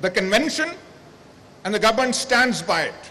the convention and the government stands by it।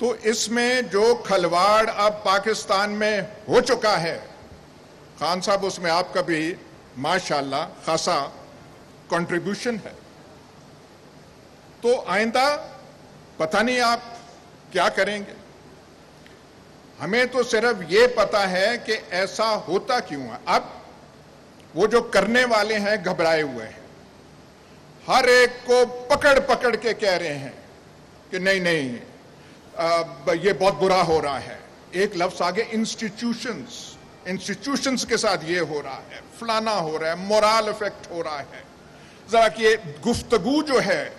تو اس میں جو کھلواڑ اب پاکستان میں ہو چکا ہے، خان صاحب اس میں آپ کا بھی ماشاءاللہ خاصا کنٹریبیوشن ہے. تو آئندہ پتہ نہیں آپ کیا کریں گے. ہمیں تو صرف یہ پتا ہے کہ ایسا ہوتا کیوں ہے. اب وہ جو کرنے والے ہیں گھبرائے ہوئے ہیں، ہر ایک کو پکڑ پکڑ کے کہہ رہے ہیں کہ نہیں نہیں یہ بہت برا ہو رہا ہے. ایک لفظ آگے انسٹیٹیوشنز کے ساتھ یہ ہو رہا ہے، فلانا ہو رہا ہے، مورال افیکٹ ہو رہا ہے. ذرا کہ گفتگو جو ہے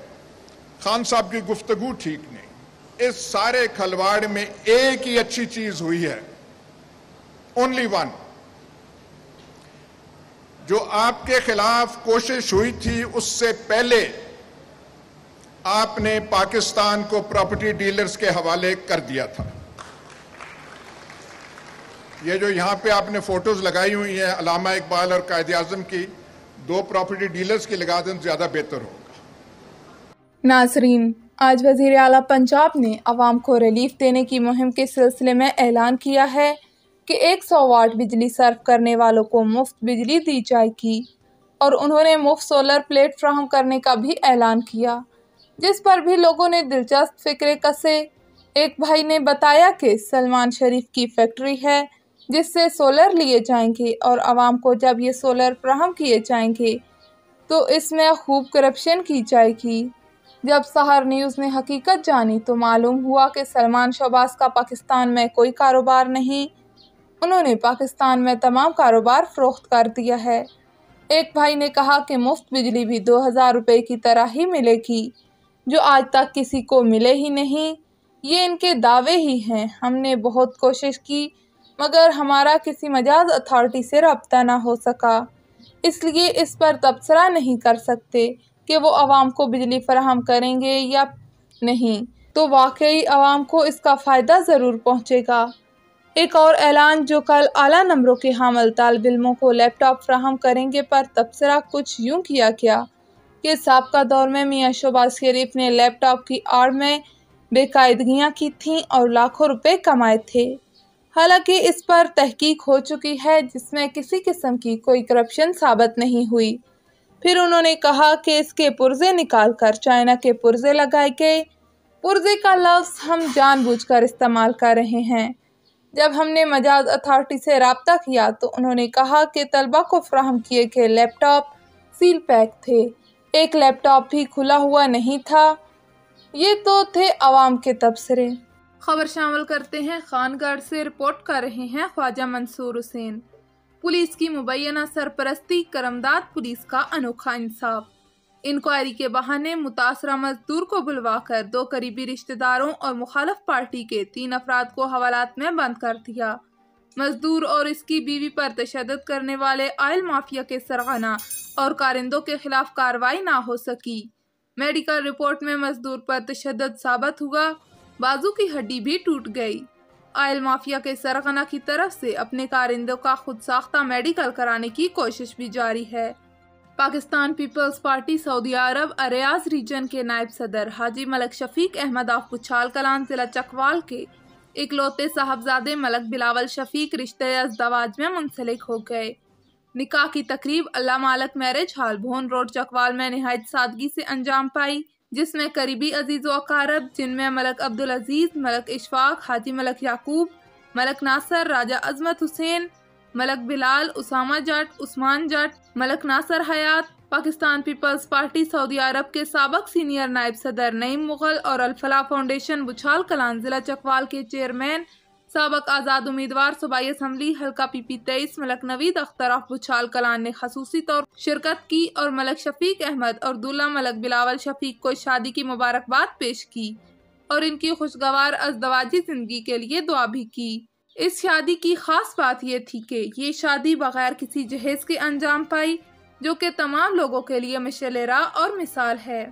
خان صاحب کی گفتگو ٹھیک نہیں. اس سارے کھلواڑ میں ایک ہی اچھی چیز ہوئی ہے، اونلی ون. جو آپ کے خلاف کوشش ہوئی تھی اس سے پہلے آپ نے پاکستان کو پراپرٹی ڈیلرز کے حوالے کر دیا تھا. یہ جو یہاں پہ آپ نے فوٹوز لگائی ہوئی ہیں علامہ اقبال اور قائد اعظم کی، 2 پراپرٹی ڈیلرز کی لگا دیں زیادہ بہتر ہوگا. ناظرین، آج وزیر اعلیٰ پنجاب نے عوام کو ریلیف دینے کی مہم کے سلسلے میں اعلان کیا ہے کہ 100 واٹ بجلی صرف کرنے والوں کو مفت بجلی دی جائے گی، اور انہوں نے مفت سولر پلیٹ فراہم کرنے کا بھی اعلان کیا، جس پر بھی لوگوں نے دلچسپ فکرے کسے. ایک بھائی نے بتایا کہ سلمان شریف کی فیکٹری ہے جس سے سولر لیے جائیں گے، اور عوام کو جب یہ سولر فراہم کیے جائیں گے تو اس میں خوب کرپشن کی جائے گی. جب سحر نیوز نے حقیقت جانی تو معلوم ہوا کہ سلمان شہباز کا پاکستان میں کوئی کاروبار نہیں، انہوں نے پاکستان میں تمام کاروبار فروخت کر دیا ہے. ایک بھائی نے کہا کہ مفت بجلی بھی 2000 روپے کی طرح ہی ملے گی، جو آج تک کسی کو ملے ہی نہیں. یہ ان کے دعوے ہی ہیں. ہم نے بہت کوشش کی مگر ہمارا کسی مجاز اتھارٹی سے رابطہ نہ ہو سکا، اس لیے اس پر تبصرہ نہیں کر سکتے کہ وہ عوام کو بجلی فراہم کریں گے یا نہیں. تو واقعی عوام کو اس کا فائدہ ضرور پہنچے گا. ایک اور اعلان جو کل اعلیٰ نمبروں کے حامل طالب علموں کو لیپ ٹاپ فراہم کریں گے پر تبصرہ کچھ یوں کیا گیا کہ سابقہ دور میں میاں شہباز شریف نے لیپ ٹاپ کی آڑ میں بے قاعدگیاں کی تھیں اور لاکھوں روپے کمائے تھے. حالانکہ اس پر تحقیق ہو چکی ہے جس میں کسی قسم کی کوئی کرپشن ثابت نہیں ہوئی. پھر انہوں نے کہا کہ اس کے پرزے نکال کر چائنا کے پرزے لگائے گئے. پرزے کا لفظ ہم جان بوجھ کر استعمال کر رہے ہیں. جب ہم نے مجاز اتھارٹی سے رابطہ کیا تو انہوں نے کہا کہ طلبہ کو فراہم کیے گئے لیپ ٹاپ سیل پیک تھے، ایک لیپ ٹاپ بھی کھلا ہوا نہیں تھا. یہ تو تھے عوام کے تبصرے. خبر شامل کرتے ہیں خان گڑھ سے. رپورٹ کر رہے ہیں خواجہ منصور حسین. پولیس کی مبینہ سرپرستی، کرمداد پولیس کا انوکھا انصاف. انکوائری کے بہانے متاثرہ مزدور کو بلوا کر 2 قریبی رشتہ داروں اور مخالف پارٹی کے 3 افراد کو حوالات میں بند کر دیا. مزدور اور اس کی بیوی پر تشدد کرنے والے آئل مافیا کے سرغنہ اور کارندوں کے خلاف کارروائی نہ ہو سکی. میڈیکل رپورٹ میں مزدور پر تشدد ثابت ہوا، بازو کی ہڈی بھی ٹوٹ گئی. آئل مافیا کے سرغنہ کی طرف سے اپنے کارندوں کا خود ساختہ میڈیکل کرانے کی کوشش بھی جاری ہے. پاکستان پیپلز پارٹی سعودی عرب اریاز ریجن کے نائب صدر حاجی ملک شفیق احمد آف بچھال کلان ضلع چکوال کے اکلوتے صاحبزادے ملک بلاول شفیق رشتے ازدواج میں منسلک ہو گئے. نکاح کی تقریب اللہ مالک میرج ہال بھون روڈ چکوال میں نہایت سادگی سے انجام پائی، جس میں قریبی عزیز و اقارب جن میں ملک عبدالعزیز، ملک اشفاق، حاجی ملک یعقوب، ملک ناصر، راجہ عظمت حسین، ملک بلال، اسامہ جٹ، عثمان جٹ، ملک ناصر حیات، پاکستان پیپلز پارٹی سعودی عرب کے سابق سینئر نائب صدر نعیم مغل اور الفلاح فاؤنڈیشن بچھال کلان ضلع چکوال کے چیئرمین سابق آزاد امیدوار صوبائی اسمبلی حلقہ پی پی 23 ملک نوید اختر آف بچھال کلان نے خصوصی طور شرکت کی اور ملک شفیق احمد اور دولہ ملک بلاول شفیق کو شادی کی مبارکباد پیش کی اور ان کی خوشگوار ازدواجی زندگی کے لیے دعا بھی کی. اس شادی کی خاص بات یہ تھی کہ یہ شادی بغیر کسی جہیز کے انجام پائی، جو کہ تمام لوگوں کے لیے مشعل راہ اور مثال ہے.